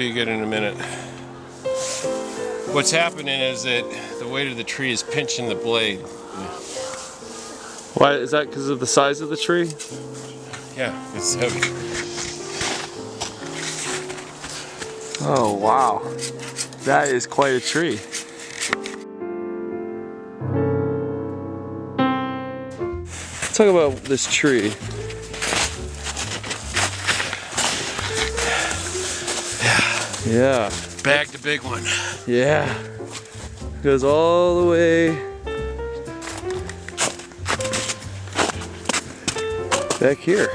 you get in a minute. What's happening is that the weight of the tree is pinching the blade. Why is that? Because of the size of the tree? Yeah, it's heavy. Oh wow, that is quite a tree. Let's talk about this tree. Yeah. Bagged a big one. Yeah. Goes all the way back here.